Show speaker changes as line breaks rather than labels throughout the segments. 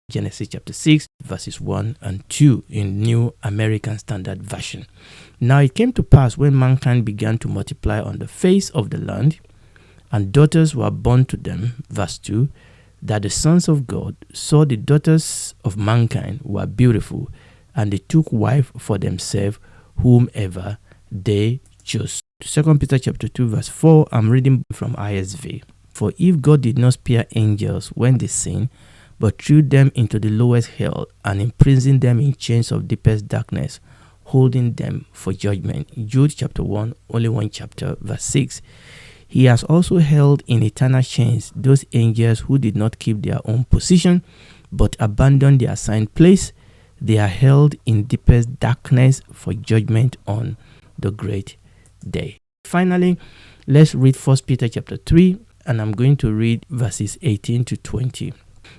Genesis chapter 6, verses 1 and 2 in New American Standard Version. Now it came to pass when mankind began to multiply on the face of the land, and daughters were born to them, verse 2, that the sons of God saw the daughters of mankind were beautiful, and they took wife for themselves whomever they chose. 2 Peter chapter 2, verse 4, I'm reading from ISV. For if God did not spare angels when they sinned, but threw them into the lowest hell and imprisoned them in chains of deepest darkness, holding them for judgment. Jude chapter 1, only one chapter, verse 6. He has also held in eternal chains those angels who did not keep their own position, but abandoned their assigned place. They are held in deepest darkness for judgment on the great day. Finally, let's read 1 Peter chapter 3, and I'm going to read verses 18 to 20.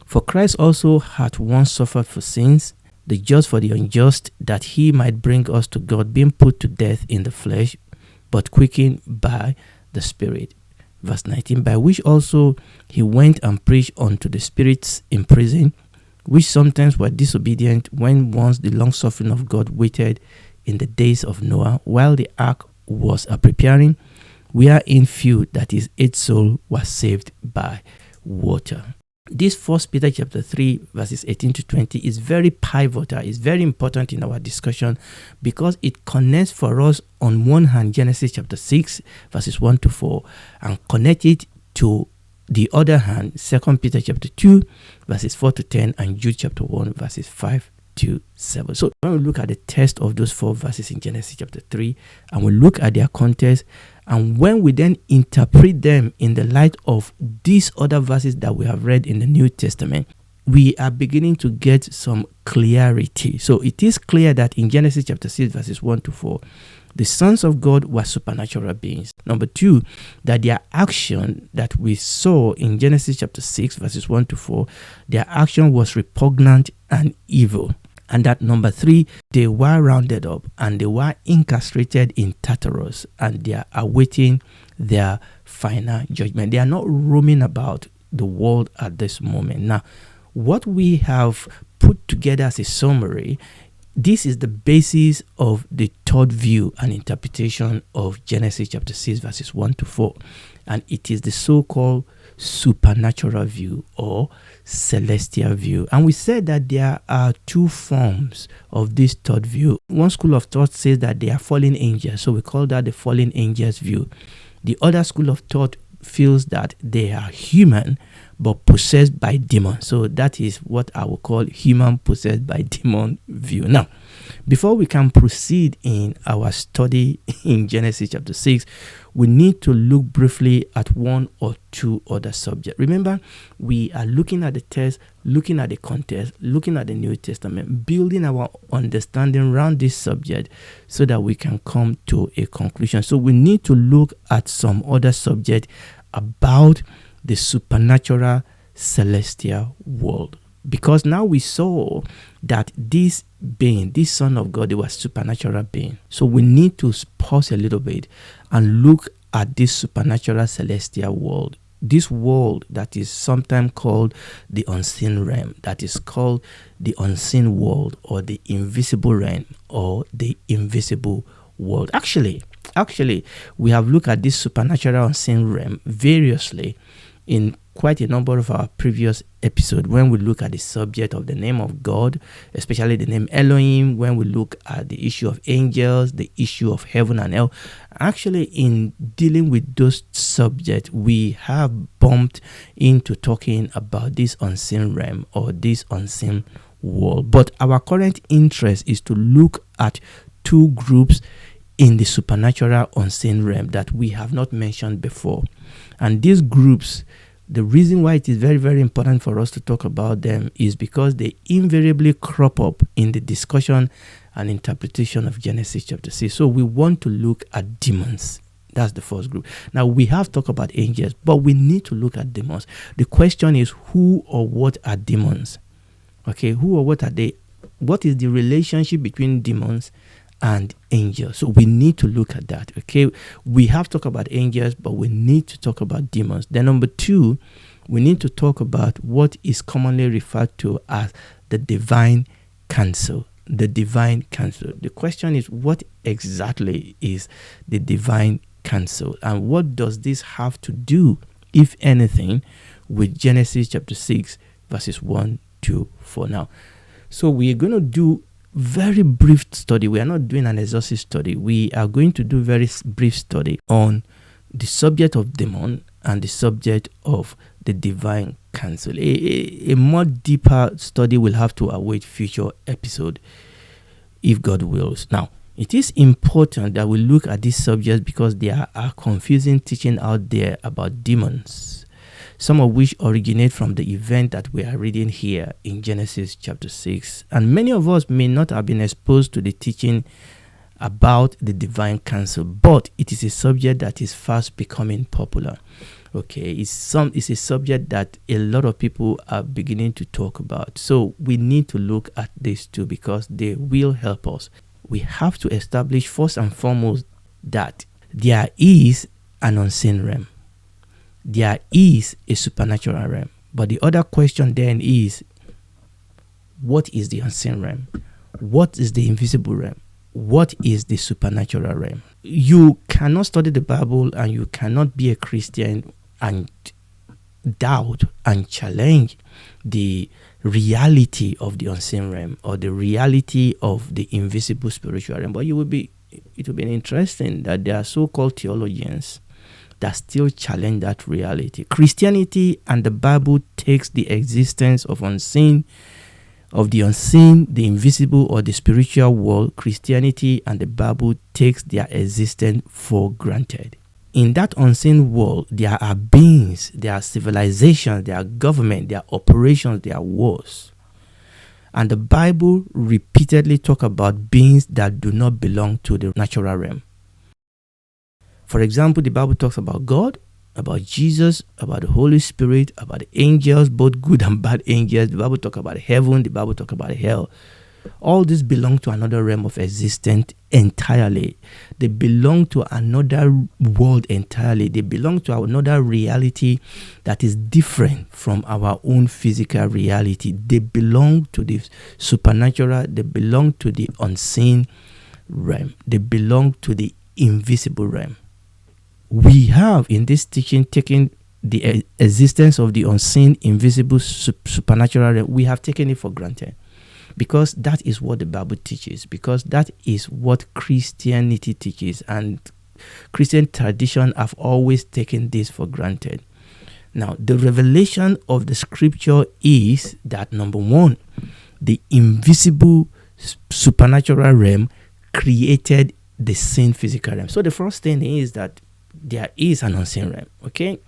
For Christ also hath once suffered for sins, the just for the unjust, that he might bring us to God, being put to death in the flesh, but quickened by the Spirit. Verse 19, by which also he went and preached unto the spirits in prison, which sometimes were disobedient, when once the long suffering of God waited in the days of Noah, while the ark was a preparing, wherein few, that is 8 souls, were saved by water. This 1 Peter chapter 3 verses 18 to 20 is very pivotal, is very important in our discussion, because it connects for us on one hand Genesis chapter 6 verses 1 to 4 and connect it to the other hand 2 Peter chapter 2 verses 4 to 10 and Jude chapter 1 verses 5 to 7. So when we look at the text of those 4 verses in Genesis chapter 3 and we look at their context, and when we then interpret them in the light of these other verses that we have read in the New Testament, we are beginning to get some clarity. So it is clear that in Genesis chapter 6 verses 1 to 4, the sons of God were supernatural beings. Number 2, that their action that we saw in Genesis chapter 6 verses 1 to 4, their action was repugnant and evil. And that number 3, they were rounded up and they were incarcerated in Tartarus, and they are awaiting their final judgment. They are not roaming about the world at this moment. Now, what we have put together as a summary, this is the basis of the third view and interpretation of Genesis chapter 6 verses 1 to 4. And it is the so-called supernatural view or celestial view. And we said that there are 2 forms of this third view. One school of thought says that they are fallen angels, so we call that the fallen angels view. The other school of thought feels that they are human but possessed by demons. So that is what I will call human possessed by demon view. Now, before we can proceed in our study in Genesis chapter 6, we need to look briefly at 1 or 2 other subjects. Remember, we are looking at the text, looking at the context, looking at the New Testament, building our understanding around this subject so that we can come to a conclusion. So we need to look at some other subject about the supernatural celestial world, because now we saw that this being, this Son of God, they were supernatural being. So we need to pause a little bit and look at this supernatural celestial world, this world that is sometimes called the unseen realm, that is called the unseen world or the invisible realm or the invisible world. Actually, we have looked at this supernatural unseen realm variously in quite a number of our previous episodes, when we look at the subject of the name of God, especially the name Elohim, when we look at the issue of angels, the issue of heaven and hell. Actually, in dealing with those subjects, we have bumped into talking about this unseen realm or this unseen world. But our current interest is to look at 2 groups in the supernatural unseen realm that we have not mentioned before. And these groups, the reason why it is very, very important for us to talk about them is because they invariably crop up in the discussion and interpretation of Genesis chapter 6. So we want to look at demons. That's the first group. Now, we have talked about angels, but we need to look at demons. The question is, who or what are demons? Okay, who or what are they? What is the relationship between demons and angels? So we need to look at that. Okay, we have talked about angels, but we need to talk about demons. Then number 2, we need to talk about what is commonly referred to as the divine counsel. The divine counsel. The question is, what exactly is the divine counsel? And what does this have to do, if anything, with Genesis chapter 6, verses 1 to 4? Now, so we are going to do very brief study. We are not doing an exhaustive study. We are going to do very brief study on the subject of demon and the subject of the divine counsel. A more deeper study will have to await future episode, if God wills. Now, it is important that we look at these subjects because there are confusing teaching out there about demons, some of which originate from the event that we are reading here in Genesis chapter 6. And many of us may not have been exposed to the teaching about the divine counsel, but it is a subject that is fast becoming popular. Okay, it's a subject that a lot of people are beginning to talk about. So we need to look at this too because they will help us. We have to establish first and foremost that there is an unseen realm. There is a supernatural realm. But the other question then is, what is the unseen realm? What is the invisible realm? What is the supernatural realm? You cannot study the Bible and you cannot be a Christian and doubt and challenge the reality of the unseen realm or the reality of the invisible spiritual realm. But it will be interesting that there are so-called theologians that still challenge that reality. Christianity and the Bible takes the existence of the unseen, the invisible, or the spiritual world. Christianity and the Bible takes their existence for granted. In that unseen world, there are beings, there are civilizations, there are government, there are operations, there are wars. And the Bible repeatedly talks about beings that do not belong to the natural realm. For example, the Bible talks about God, about Jesus, about the Holy Spirit, about the angels, both good and bad angels. The Bible talks about heaven, the Bible talks about hell. All these belong to another realm of existence entirely. They belong to another world entirely. They belong to another reality that is different from our own physical reality. They belong to the supernatural. They belong to the unseen realm. They belong to the invisible realm. We have in this teaching taken the existence of the unseen, invisible, supernatural realm. We have taken it for granted. Because that is what the Bible teaches, because that is what Christianity teaches, and Christian tradition have always taken this for granted. Now, the revelation of the scripture is that, number one, the invisible supernatural realm created the seen physical realm. So the first thing is that there is an unseen realm, okay?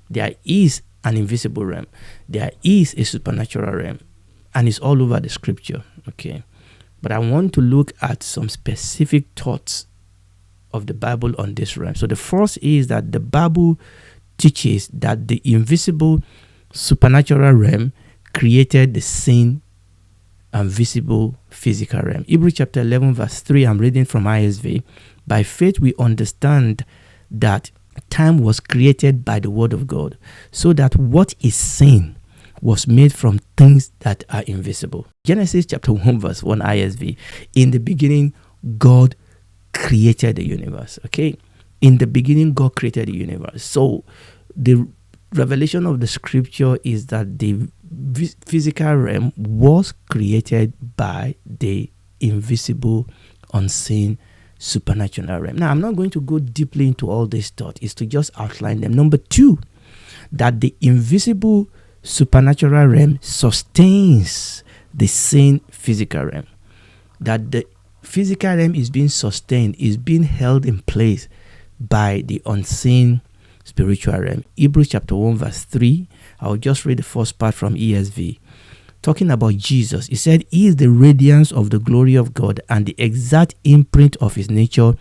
There is an invisible realm. There is a supernatural realm. And it's all over the scripture, okay? But I want to look at some specific thoughts of the Bible on this realm. So the first is that the Bible teaches that the invisible supernatural realm created the seen and visible physical realm. Hebrews chapter 11 verse 3, I'm reading from ISV. By faith we understand that time was created by the word of God, so that what is seen was made from things that are invisible. Genesis chapter 1 verse 1 ISV. In the beginning, God created the universe. Okay? In the beginning, God created the universe. So the revelation of the scripture is that the physical realm was created by the invisible, unseen, supernatural realm. Now, I'm not going to go deeply into all this thought. It's to just outline them. Number two, that the invisible supernatural realm sustains the seen physical realm. That the physical realm is being sustained, is being held in place by the unseen spiritual realm. Hebrews chapter 1 verse 3. I'll just read the first part from ESV. Talking about Jesus, he said, he is the radiance of the glory of God and the exact imprint of his nature,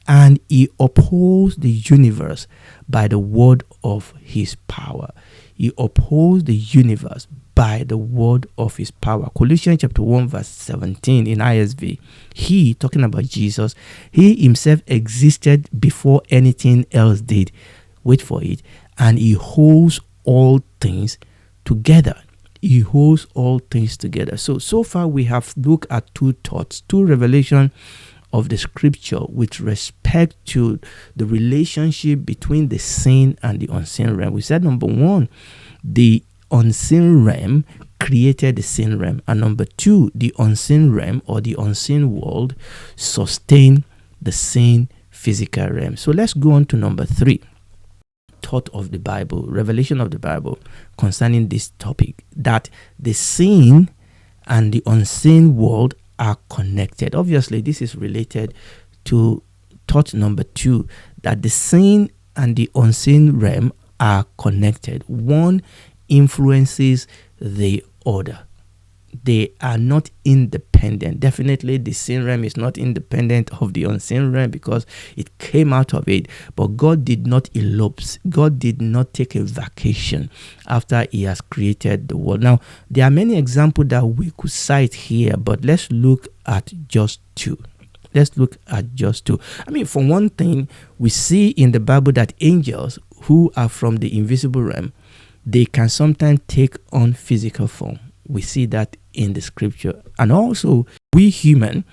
and he upholds the universe by the word of his power. He upholds the universe by the word of his power. Colossians chapter 1 verse 17 in ISV. He, talking about Jesus, he himself existed before anything else did. Wait for it. And he holds all things together. He holds all things together. So far we have looked at two thoughts, two revelations of the scripture with respect to the relationship between the seen and the unseen realm. We said number one, the unseen realm created the seen realm, and number two, the unseen realm or the unseen world sustained the seen physical realm. So let's go on to number three, thought of the Bible, revelation of the Bible concerning this topic, that the seen and the unseen world are connected. Obviously, this is related to thought number two, that the seen and the unseen realm are connected. One influences the other. They are not independent. Definitely, the seen realm is not independent of the unseen realm because it came out of it. But God did not elope. God did not take a vacation after He has created the world. Now, there are many examples that we could cite here, but let's look at just two. Let's look at just two. I mean, for one thing, we see in the Bible that angels who are from the invisible realm, they can sometimes take on physical form. We see that in the scripture. And also, we human,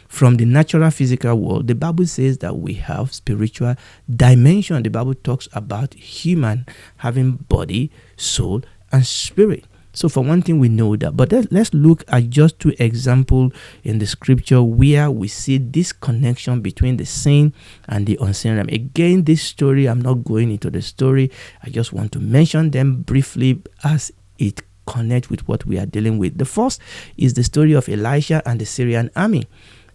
from the natural physical world, the Bible says that we have spiritual dimension. The Bible talks about human having body, soul, and spirit. So for one thing, we know that. But let's look at just two examples in the scripture where we see this connection between the seen and the unseen realm. Again, this story, I'm not going into the story. I just want to mention them briefly as it connects with what we are dealing with. The first is the story of Elisha and the Syrian army.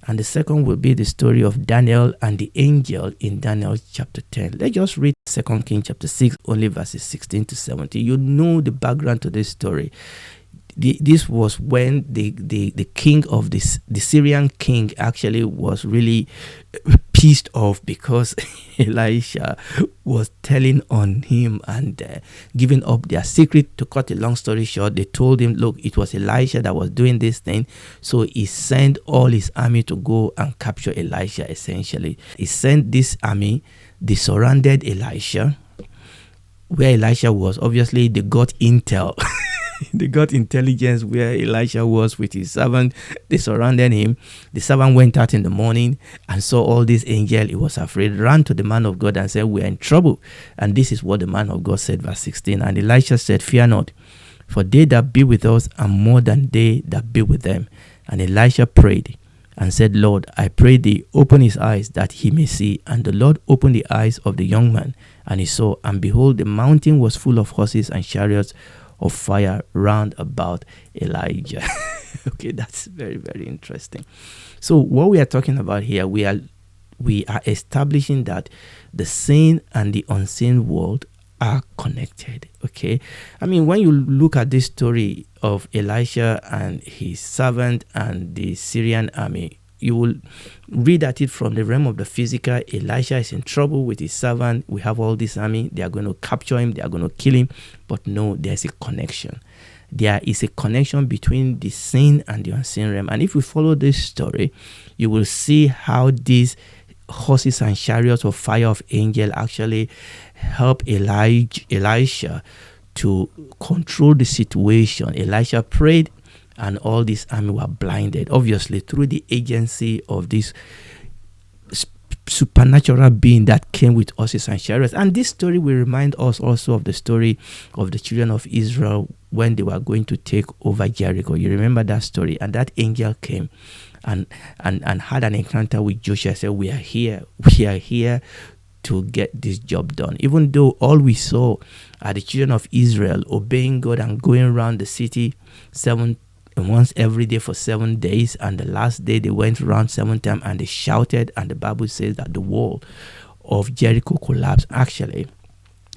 And the second will be the story of Daniel and the angel in Daniel chapter 10. Let's just read 2 Kings chapter 6, only verses 16 to 17. You know the background to this story. This was when the king of the Syrian king actually was really pissed off because Elisha was telling on him and giving up their secret. To cut a long story short, they told him, look, it was Elisha that was doing this thing. So he sent all his army to go and capture Elisha, essentially. He sent this army. They surrounded Elisha. Where Elisha was, obviously they got intel. They got intelligence where Elisha was with his servant. They surrounded him. The servant went out in the morning and saw all these angels. He was afraid, ran to the man of God and said, we are in trouble. And this is what the man of God said, verse 16. And Elisha said, fear not, for they that be with us are more than they that be with them. And Elisha prayed and said, Lord, I pray thee, open his eyes that he may see. And the Lord opened the eyes of the young man, and he saw, and behold, the mountain was full of horses and chariots of fire round about Elijah. Okay, that's very, very interesting. So what we are talking about here, we are establishing that the seen and the unseen world are connected. Okay, I mean, when you look at this story of Elisha and his servant and the Syrian army, you will read at it from the realm of the physical. Elisha is in trouble with his servant. We have all this army. They are going to capture him. They are going to kill him. But no, there's a connection. There is a connection between the seen and the unseen realm. And if we follow this story, you will see how these horses and chariots of fire of angel actually help Elisha to control the situation. Elisha prayed, and all this army were blinded, obviously through the agency of this supernatural being that came with horses and chariots. And this story will remind us also of the story of the children of Israel when they were going to take over Jericho. You remember that story? And that angel came and had an encounter with Joshua. Said, we are here to get this job done. Even though all we saw are the children of Israel obeying God and going around the city once every day for 7 days, and the last day they went around 7 times and they shouted, and the Bible says that the wall of Jericho collapsed. Actually,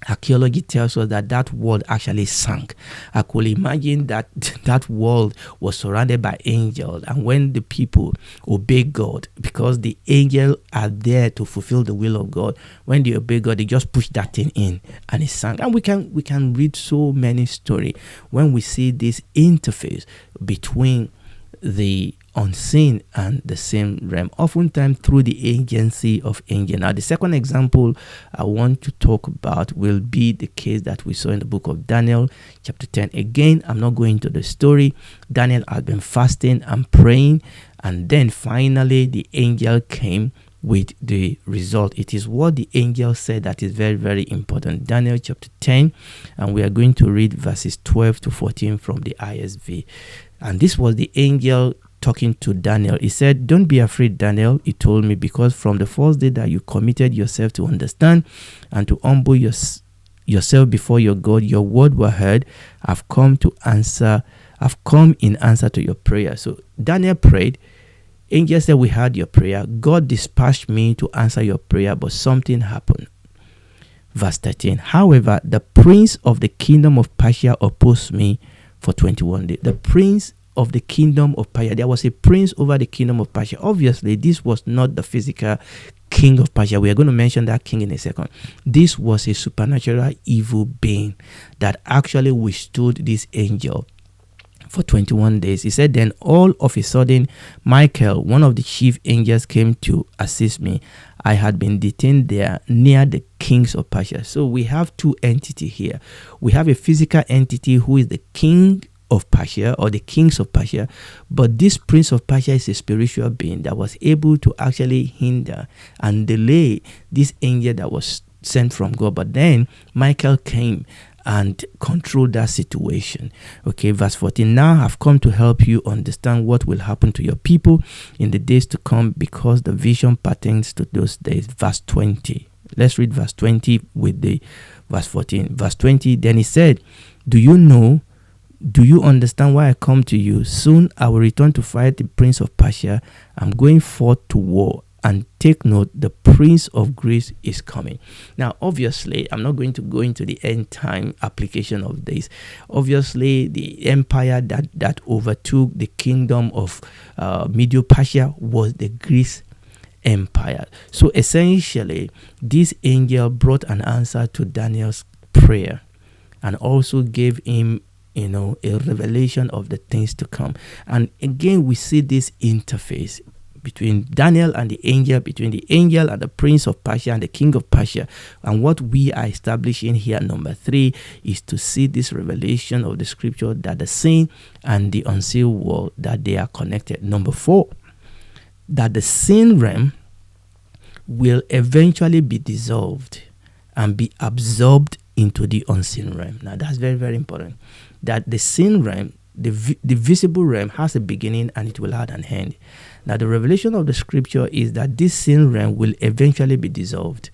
archaeology tells us that that wall actually sank. I could imagine that that wall was surrounded by angels, and when the people obey God, because the angels are there to fulfill the will of God, when they obey God, they just push that thing in and it sank. And we can read so many stories when we see this interface between the unseen and the seen realm, oftentimes through the agency of angel. Now, the second example I want to talk about will be the case that we saw in the book of Daniel, chapter 10. Again, I'm not going to the story. Daniel had been fasting and praying, and then finally the angel came with the result. It is what the angel said that is very, very important. Daniel chapter 10, and we are going to read verses 12 to 14 from the ISV. And this was the angel talking to Daniel. He said, "Don't be afraid, Daniel," he told me, "because from the first day that you committed yourself to understand and to humble yourself before your God, your word were heard. I've come in answer to your prayer." So Daniel prayed. Angel said, "We heard your prayer. God dispatched me to answer your prayer, but something happened." Verse 13. "However, the prince of the kingdom of Persia opposed me for 21 days. The prince of the kingdom of Persia. There was a prince over the kingdom of Persia. Obviously, this was not the physical king of Persia. We are going to mention that king in a second. This was a supernatural evil being that actually withstood this angel for 21 days. He said, "Then all of a sudden, Michael, one of the chief angels, came to assist me. I had been detained there near the kings of Persia." So we have two entities here. We have a physical entity who is the king of Persia or the kings of Persia, but this prince of Persia is a spiritual being that was able to actually hinder and delay this angel that was sent from God. But then Michael came and control that situation. Okay, verse 14. "Now I've come to help you understand what will happen to your people in the days to come, because the vision pertains to those days." Verse 20. Let's read verse 20 with the verse 14. Verse 20. "Then he said, do you understand why I come to you? Soon I will return to fight the prince of Persia. I'm going forth to war. And take note, the prince of Greece is coming." Now, obviously, I'm not going to go into the end time application of this. Obviously, the empire that overtook the kingdom of Medo-Persia was the Greece empire. So essentially, this angel brought an answer to Daniel's prayer and also gave him a revelation of the things to come. And again, we see this interface between Daniel and the angel, between the angel and the prince of Persia and the king of Persia. And what we are establishing here, number 3, is to see this revelation of the scripture that the seen and the unseen world, that they are connected. Number 4, that the seen realm will eventually be dissolved and be absorbed into the unseen realm. Now that's very, very important. That the seen realm, the visible realm, has a beginning and it will have an end. Now the revelation of the scripture is that this seen realm will eventually be dissolved,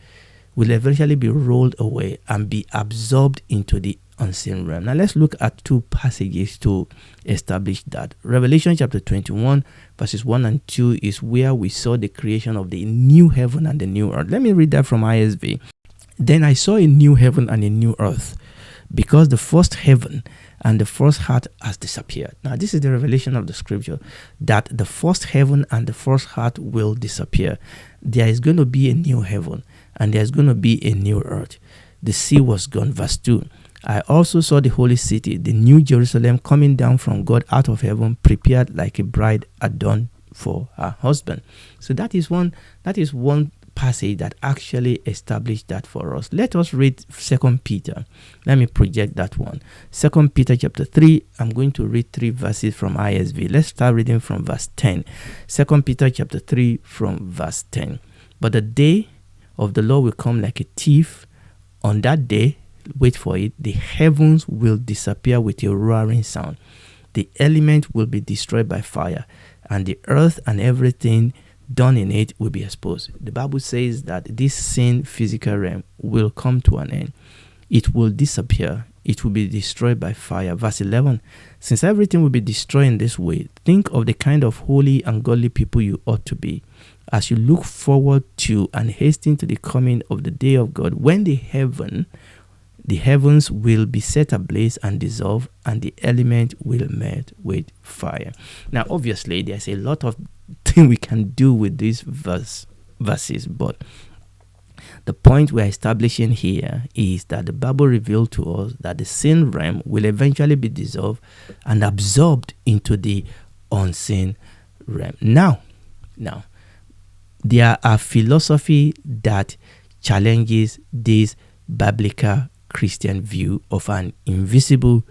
will eventually be rolled away and be absorbed into the unseen realm. Now let's look at 2 passages to establish that. Revelation chapter 21 verses 1 and 2 is where we saw the creation of the new heaven and the new earth. Let me read that from ISV. "Then I saw a new heaven and a new earth, because the first heaven and the first earth has disappeared." Now this is the revelation of the scripture, that the first heaven and the first earth will disappear. There is going to be a new heaven and there's going to be a new earth. The sea was gone. Verse 2. "I also saw the holy city, the new Jerusalem, coming down from God out of heaven, prepared like a bride adorned for her husband." So that is one passage that actually established that for us. Let us read 2 Peter. Let me project that one. 2 Peter chapter 3. I'm going to read 3 verses from ISV. Let's start reading from verse 10. 2 Peter chapter 3 from verse 10. "But the day of the Lord will come like a thief. On that day," wait for it, "the heavens will disappear with a roaring sound. The element will be destroyed by fire, and the earth and everything done in it will be exposed." The Bible says that this sin physical realm will come to an end. It will disappear. It will be destroyed by fire. Verse 11. "Since everything will be destroyed in this way, think of the kind of holy and godly people you ought to be, as you look forward to and hasten to the coming of the day of God, when the heavens will be set ablaze and dissolve, and the element will melt with fire." Now obviously there's a lot of thing we can do with these verses, but the point we're establishing here is that the Bible revealed to us that the sin realm will eventually be dissolved and absorbed into the unseen realm. Now, there are philosophy that challenges this biblical Christian view of an invisible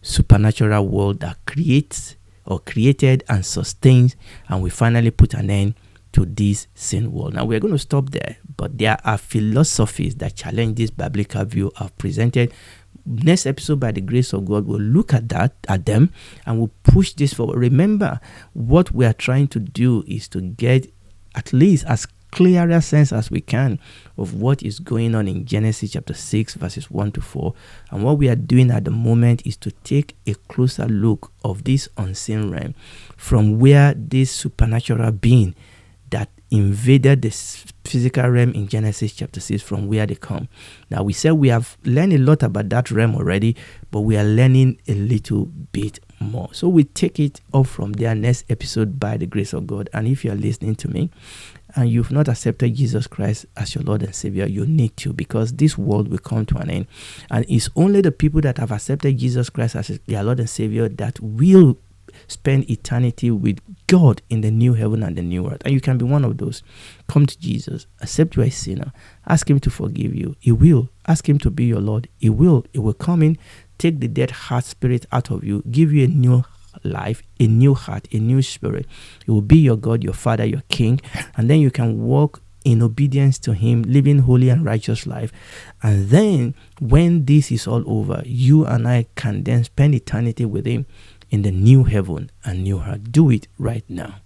supernatural world that creates or created and sustains, and we finally put an end to this sin world. Now we're going to stop there, but there are philosophies that challenge this biblical view I've presented. Next episode, by the grace of God, we'll look at them, and we'll push this forward. Remember, what we are trying to do is to get at least as clear a sense as we can of what is going on in Genesis chapter 6 verses 1 to 4. And what we are doing at the moment is to take a closer look of this unseen realm, from where this supernatural being that invaded the physical realm in Genesis chapter 6, from where they come. Now, we said we have learned a lot about that realm already, but we are learning a little bit more. So we take it up from there next episode by the grace of God. And if you are listening to me and you've not accepted Jesus Christ as your Lord and Savior, you need to, because this world will come to an end. And it's only the people that have accepted Jesus Christ as their Lord and Savior that will spend eternity with God in the new heaven and the new earth. And you can be one of those. Come to Jesus, accept you are a sinner, ask him to forgive you. He will. Ask him to be your Lord. He will. He will come in, take the dead heart spirit out of you, give you a new life, a new heart, a new spirit. He will be your God, your Father, your King, and then you can walk in obedience to him, living holy and righteous life. And then when this is all over, you and I can then spend eternity with him in the new heaven and new earth. Do it right now.